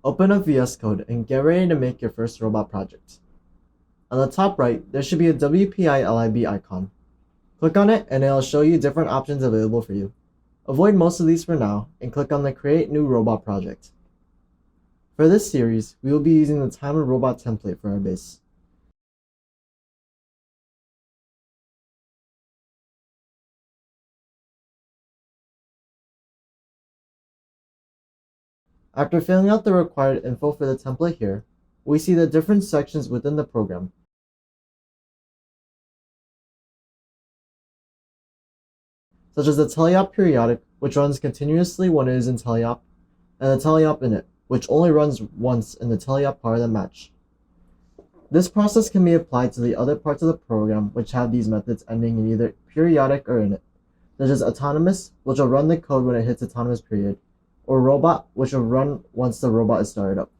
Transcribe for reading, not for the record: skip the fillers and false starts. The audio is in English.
Open up VScode and get ready to make your first robot project. On the top right, there should be a WPILIB icon. Click on it and it'll show you different options available for you. Avoid most of these for now and click on the Create New Robot Project. For this series, we will be using the Timer Robot template for our base. After filling out the required info for the template here, we see the different sections within the program. Such as the teleopPeriodic, which runs continuously when it is in teleop, and the teleopInit, which only runs once in the teleop part of the match. This process can be applied to the other parts of the program which have these methods ending in either periodic or init, such as autonomous, which will run the code when it hits autonomous period, or robot, which will run once the robot is started up.